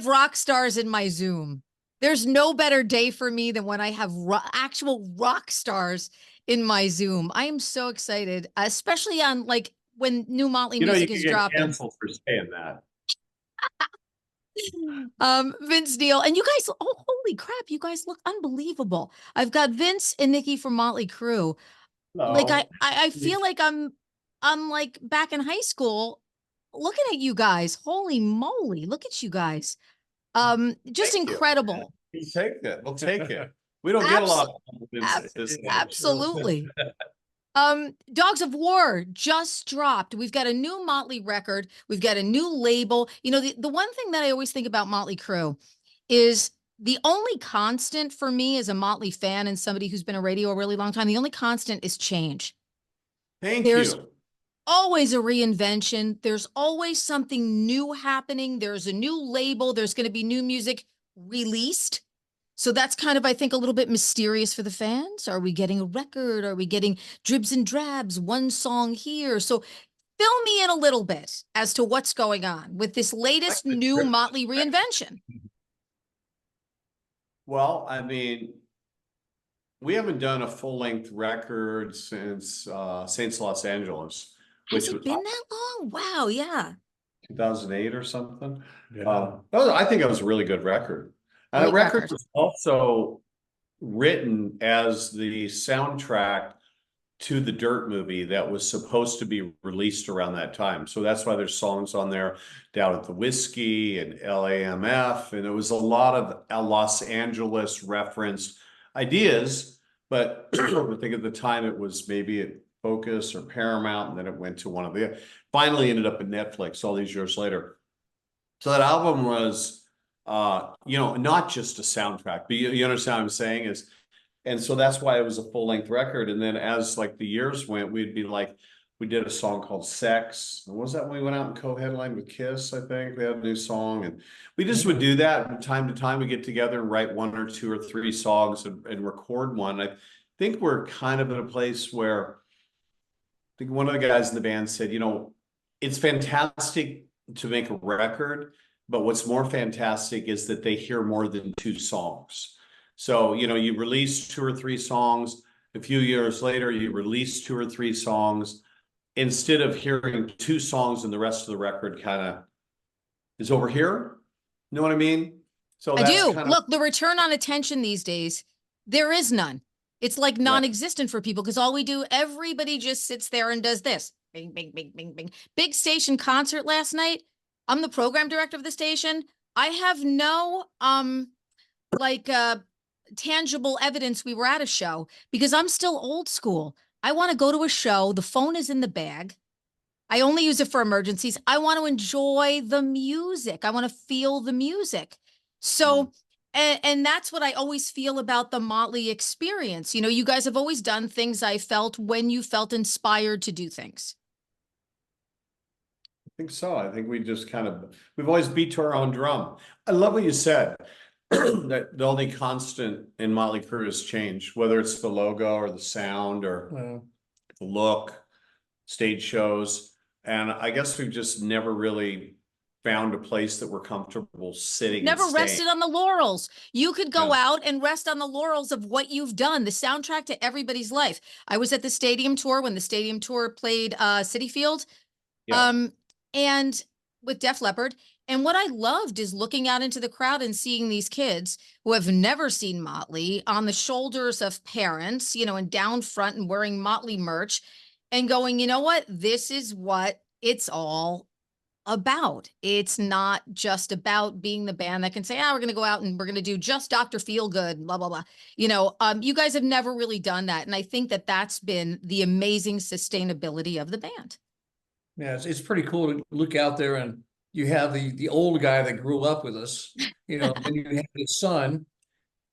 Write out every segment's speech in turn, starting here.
have rock stars in my Zoom. There's no better day for me than when I have actual rock stars in my Zoom. I am so excited, especially on like when new Motley You music could is get dropping. canceled for saying that. Vince Neil, and you guys, oh, holy crap, you guys look unbelievable. I've got Vince and Nikki from Motley Crue. Like No. I feel like I'm like back in high school looking at you guys. Holy moly, look at you guys. Just Thank you. incredible. You take it. We'll take it. We don't get a Abs lot of compliments at this age. absolutely. Dogs of War just dropped. We've got a new Motley record. We've got a new label. You know, the one thing that I always think about Motley Crue is the only constant for me as a Motley fan and somebody who's been a radio a really long time, the only constant is change. Thank There's you. always a reinvention. There's always something new happening. There's a new label. There's going to be new music released. So that's kind of, I think, a little bit mysterious for the fans. Are we getting a record? Are we getting dribs and drabs, one song here? So fill me in a little bit as to what's going on with this Like latest the new trip. Motley reinvention. Well, I mean, we haven't done a full-length record since Saints Los Angeles, Has which it was been that long? Wow, yeah. 2008 or something. Yeah. I think it was a really good record. And that Great record record. was also written as the soundtrack to the Dirt movie that was supposed to be released around that time. So that's why there's songs on there, Down at the Whiskey and LAMF. And it was a lot of Los Angeles referenced ideas. But I think at the time it was maybe at Focus or Paramount, and then it went to one of the, finally ended up at Netflix all these years later. So that album was, not just a soundtrack, but you understand what I'm saying is, and so that's why it was a full length record. And then as like the years went, we'd be like, we did a song called Sex. And what was that when we went out and co-headlined with Kiss? I think we had a new song, and we just would do that from time to time. We get together and write one or two or three songs and record one. I think we're kind of in a place where I think one of the guys in the band said, it's fantastic to make a record, but what's more fantastic is that they hear more than two songs. So, you release two or three songs, a few years later, you release two or three songs, instead of hearing two songs and the rest of the record kind of is over here. You know what I mean? So I that's do. kind of, Look, the return on attention these days, there is none. It's like non-existent for people because all we do, everybody just sits there and does this. Bing, bing, bing, bing, bing. Big station concert last night. I'm the program director of the station. I have no tangible evidence we were at a show because I'm still old school. I want to go to a show. The phone is in the bag. I only use it for emergencies. I want to enjoy the music. I want to feel the music. So, and that's what I always feel about the Motley experience. You guys have always done things I felt when you felt inspired to do things. I think so. I think we've always beat to our own drum. I love what you said. That the only constant in Motley Crue has changed, whether it's the logo or the sound or the look, stage shows. And I guess we've just never really found a place that we're comfortable sitting. Never rested on the laurels. You could go out and rest on the laurels of what you've done, the soundtrack to everybody's life. I was at the stadium tour when the stadium tour played Citi Field. And with Def Leppard. And what I loved is looking out into the crowd and seeing these kids who have never seen Motley on the shoulders of parents, and down front and wearing Motley merch and going, you know what? This is what it's all about. It's not just about being the band that can say, we're going to go out and we're going to do just Dr. Feelgood, blah, blah, blah. You guys have never really done that. And I think that that's been the amazing sustainability of the band. Yeah, it's pretty cool to look out there and you have the old guy that grew up with us, and you have his son,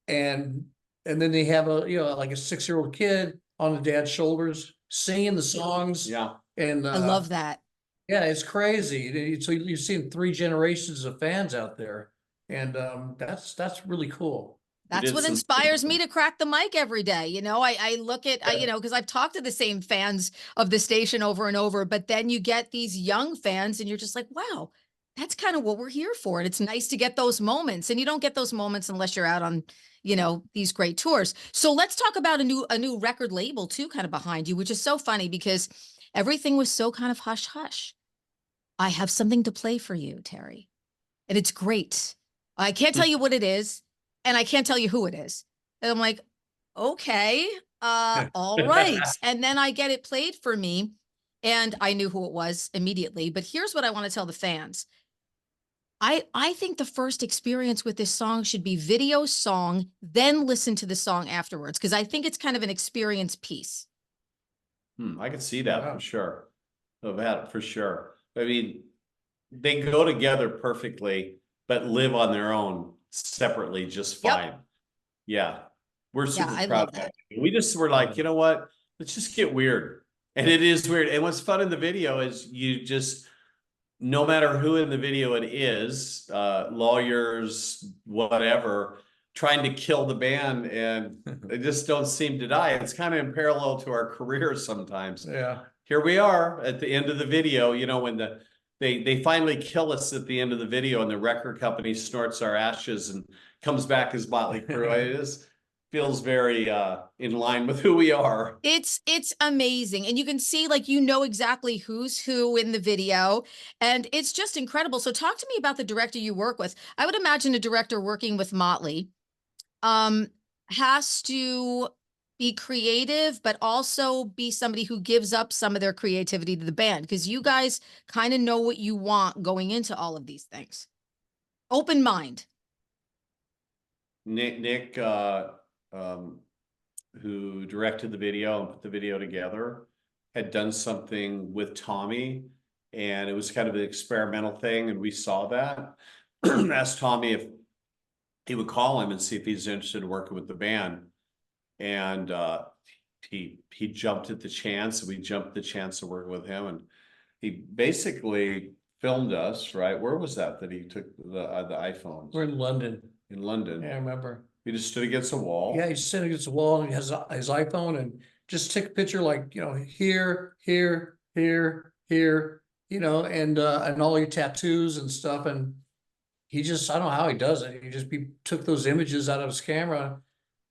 and then they have like a 6-year-old kid on the dad's shoulders singing the songs. Yeah. And I love that. Yeah, it's crazy. So you've seen 3 generations of fans out there, and that's really cool. That's what inspires me to crack the mic every day. I look at, because I've talked to the same fans of the station over and over, but then you get these young fans and you're just like, wow, that's kind of what we're here for. And it's nice to get those moments. And you don't get those moments unless you're out on, you know, these great tours. So let's talk about a new record label too, kind of behind you, which is so funny because everything was so kind of hush hush. I have something to play for you, Terrie, and it's great. I can't tell you what it is, and I can't tell you who it is. And I'm like, okay, all right. And then I get it played for me, and I knew who it was immediately. But here's what I want to tell the fans. I think the first experience with this song should be video song, then listen to the song afterwards, because I think it's kind of an experience piece. I can see that for sure. Of that for sure. I mean, they go together perfectly, but live on their own separately just fine. Yeah. We're super proud of that. We just were like, you know what? Let's just get weird. And it is weird. And what's fun in the video is you just, no matter who in the video it is, lawyers, whatever, trying to kill the band, and they just don't seem to die. It's kind of in parallel to our careers sometimes. Yeah. Here we are at the end of the video, you know, when they finally kill us at the end of the video and the record company snorts our ashes and comes back as Motley Crue. It just feels very in line with who we are. It's amazing. And you can see, like, you know exactly who's who in the video. And it's just incredible. So talk to me about the director you work with. I would imagine a director working with Motley has to be creative, but also be somebody who gives up some of their creativity to the band, because you guys kind of know what you want going into all of these things. Open mind. Nick who directed the video and put the video together, had done something with Tommy, and it was kind of an experimental thing, and we saw that. Asked Tommy if he would call him and see if he's interested in working with the band, and he jumped at the chance, and we jumped at the chance to work with him, and he basically filmed us, right? Where was that he took the iPhones? We're in London. In London. Yeah, I remember. He just stood against a wall. Yeah, he stood against the wall and he has his iPhone and just take a picture, like, you know, here, here, here, here, you know, and all your tattoos and stuff. And he just, I don't know how he does it. He took those images out of his camera,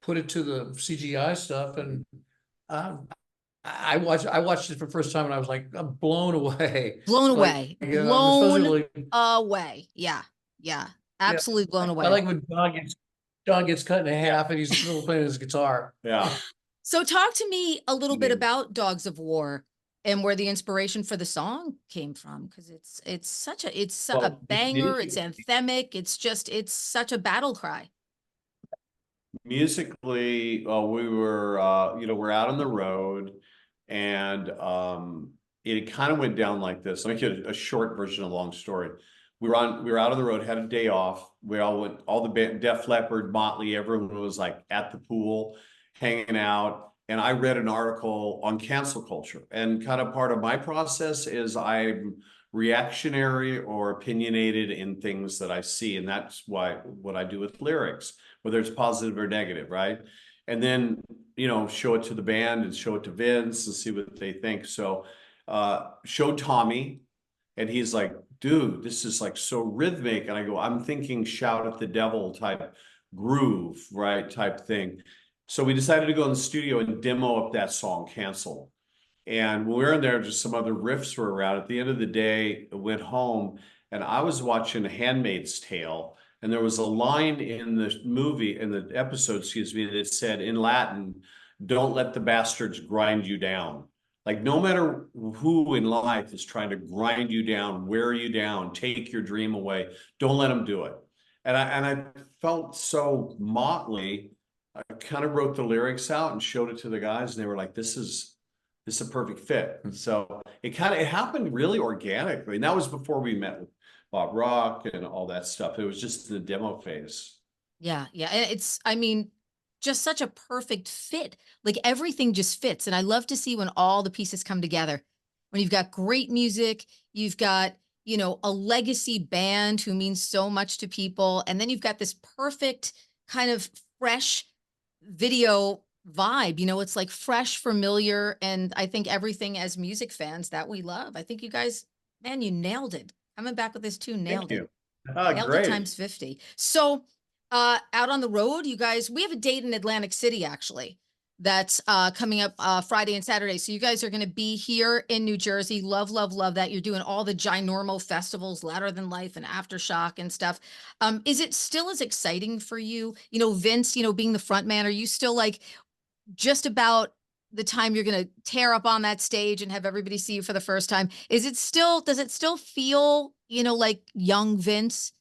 put it to the CGI stuff, and I watched it for the first time and I was like, I'm blown away. Blown away. Like, blown away. Yeah. Yeah. Absolutely blown away. I like when John gets cut in half and he's still playing his guitar. Yeah. So talk to me a little bit about Dogs of War and where the inspiration for the song came from, because it's a banger. It's anthemic. It's such a battle cry. Musically, we were you know, we're out on the road, and it kind of went down like this. Let me get a short version of a long story. We were out on the road, had a day off. We all went, all the band, Def Leppard, Motley, everyone was like at the pool, hanging out. And I read an article on cancel culture. And kind of part of my process is I'm reactionary or opinionated in things that I see. And that's what I do with lyrics, whether it's positive or negative, right? And then, you know, show it to the band and show it to Vince and see what they think. So showed Tommy, and he's like, dude, this is like so rhythmic. And I go, I'm thinking Shout at the Devil type groove, right? Type thing. So we decided to go in the studio and demo up that song, Cancel. And when we were in there, just some other riffs were around. At the end of the day, I went home and I was watching Handmaid's Tale. And there was a line in the movie, in the episode, excuse me, that said in Latin, don't let the bastards grind you down. Like, no matter who in life is trying to grind you down, wear you down, take your dream away, don't let them do it. And I felt so Motley. I kind of wrote the lyrics out and showed it to the guys, and they were like, this is a perfect fit. And so it happened really organically. And that was before we met with Bob Rock and all that stuff. It was just the demo phase. Yeah. Yeah. It's, I mean, just such a perfect fit. Like, everything just fits. And I love to see when all the pieces come together, when you've got great music, you've got, you know, a legacy band who means so much to people. And then you've got this perfect kind of fresh video vibe. You know, it's like fresh, familiar. And I think everything as music fans that we love. I think you guys, man, you nailed it. Coming back with this tune, Thank nailed it. you. Ah, Nailed it great. times 50. So, out on the road, you guys, we have a date in Atlantic City, actually, that's coming up Friday and Saturday. So you guys are going to be here in New Jersey. Love, love, love that. You're doing all the ginormal festivals, Louder Than Life and Aftershock and stuff. Is it still as exciting for you? You know, Vince, you know, being the front man, are you still like just about the time you're going to tear up on that stage and have everybody see you for the first time? Is it still, does it still feel, you know, like young Vince?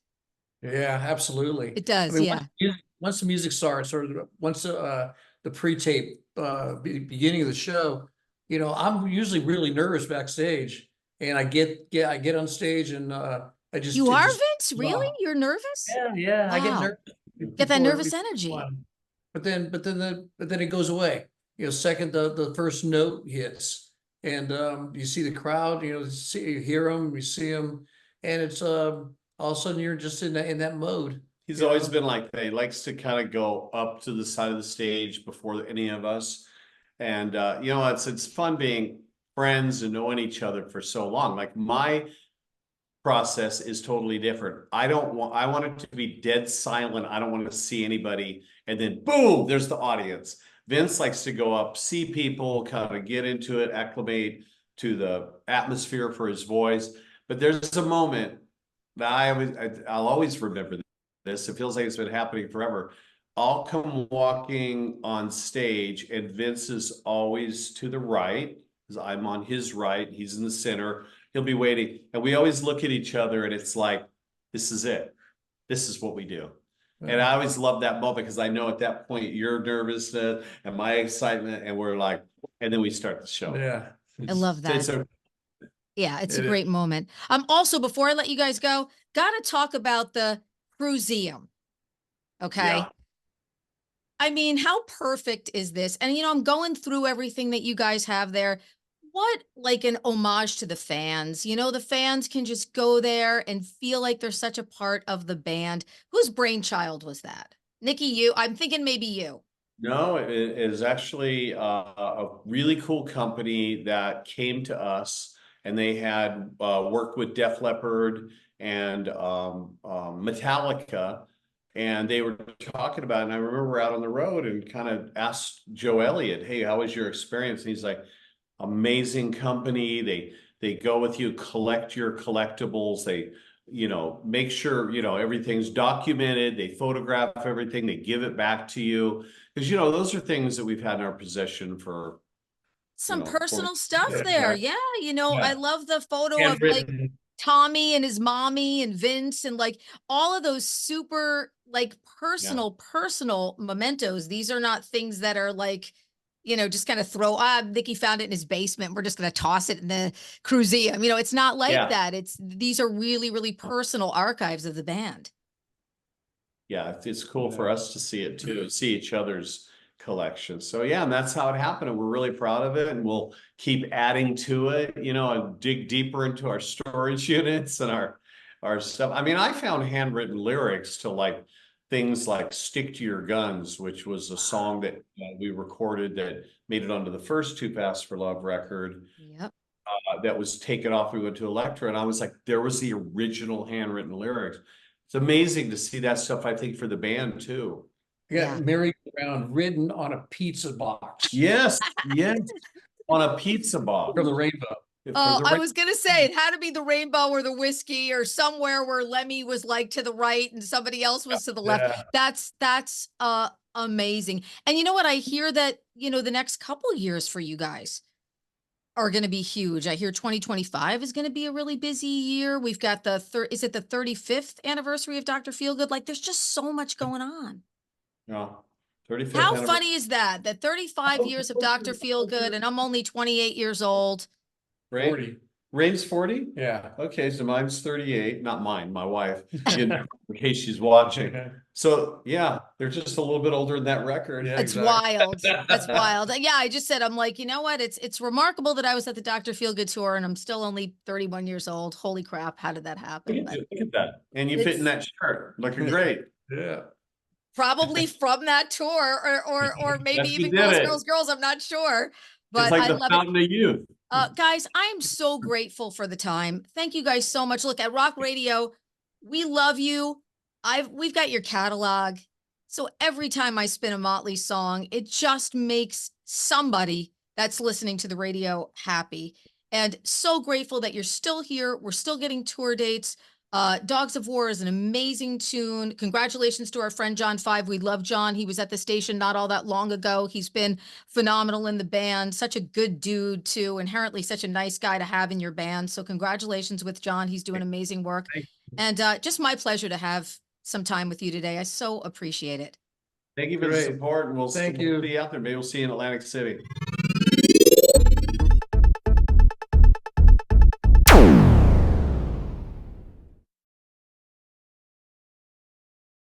Yeah, absolutely. It does, I mean, yeah. once the music starts, or once the pre-tape beginning of the show, you know, I'm usually really nervous backstage, and I get on stage, and I just You it are, just Vince? Really? You're nervous? yeah, I get Wow. nervous. Get that People are- nervous energy. But then it goes away. You know, second the first note hits, and you see the crowd. You know, you hear them, you see them, and it's all of a sudden you're just in that mode. He's you always know? been like that. He likes to kind of go up to the side of the stage before any of us. And you know, it's fun being friends and knowing each other for so long. Like my process is totally different. I want it to be dead silent. I don't want to see anybody. And then boom, there's the audience. Vince likes to go up, see people, kind of get into it, acclimate to the atmosphere for his voice. But there's a moment that I'll always remember this. It feels like it's been happening forever. I'll come walking on stage, and Vince is always to the right, because I'm on his right. He's in the center. He'll be waiting. And we always look at each other, and it's like, this is it. This is what we do. And I always love that moment, because I know at that point your nervousness and my excitement, and we're like, and then we start the show. Yeah. I love that. Yeah, it's a great moment. Also, before I let you guys go, gotta talk about the Crueseum. Okay. Yeah. I mean, how perfect is this? And you know, I'm going through everything that you guys have there. What like an homage to the fans? You know, the fans can just go there and feel like they're such a part of the band. Whose brainchild was that? Nikki, you? I'm thinking maybe you. No, it is actually a really cool company that came to us, and they had worked with Def Leppard and Metallica, and they were talking about it. And I remember we're out on the road and kind of asked Joe Elliott, "Hey, how was your experience?" And he's like, "Amazing company. They go with you, collect your collectibles. They, you know, make sure, you know, everything's documented. They photograph everything. They give it back to you." Because, you know, those are things that we've had in our possession for Some for personal stuff there. Yeah, you know, Yeah. I love the photo of like Tommy and his mommy and Vince and like all of those super like personal mementos. These are not things that are like, you know, just kind of Nikki found it in his basement. We're just going to toss it in the Crueseum. You know, it's not like that. These are really, really personal archives of the band. Yeah, it's cool for us to see it too, see each other's collection. So yeah, and that's how it happened. And we're really proud of it. And we'll keep adding to it, you know, and dig deeper into our storage units and our stuff. I mean, I found handwritten lyrics to like things like "Stick to Your Guns," which was a song that we recorded that made it onto the first Too Fast for Love record. Yep. That was taken off. We went to Elektra, and I was like, there was the original handwritten lyrics. It's amazing to see that stuff, I think, for the band too. Yeah, merry-go-round written on a pizza box. Yes, yes, on a pizza box. From the rainbow. Oh, I was gonna say it had to be the rainbow or the whiskey or somewhere where Lemmy was like to the right and somebody else was to the left. That's amazing. And you know what? I hear that, you know, the next couple years for you guys are going to be huge. I hear 2025 is going to be a really busy year. We've got is it the 35th anniversary of Dr. Feelgood? Like there's just so much going on. Yeah. 35th How funny is that? That 35 years of Dr. Feelgood and I'm only 28 years old. 40. Rain's 40? Yeah. Okay, so mine's 38. Not mine, my wife, in case she's watching. So yeah, they're just a little bit older than that record. Yeah, It's wild. That's wild. Yeah, I just said, I'm like, you know what? It's remarkable that I was at the Dr. Feelgood tour and I'm still only 31 years old. Holy crap, how did that happen? Look at that. And you fit in that shirt. Looking great. Yeah. Probably from that tour or maybe Yes, even you did Girls, it. Girls, I'm not sure. But It's like I the love fountain of youth. Guys, I'm so grateful for the time. Thank you guys so much. Look, at Rock Radio, we love you. We've got your catalog. So every time I spin a Motley song, it just makes somebody that's listening to the radio happy. And so grateful that you're still here. We're still getting tour dates. Dogs of War is an amazing tune. Congratulations to our friend John Five. We love John. He was at the station not all that long ago. He's been phenomenal in the band. Such a good dude too. Inherently such a nice guy to have in your band. So congratulations with John. He's doing amazing work. And just my pleasure to have some time with you today. I so appreciate it. Thank you for the Great. support, and we'll Thank see you. you out there. Maybe we'll see you in Atlantic City.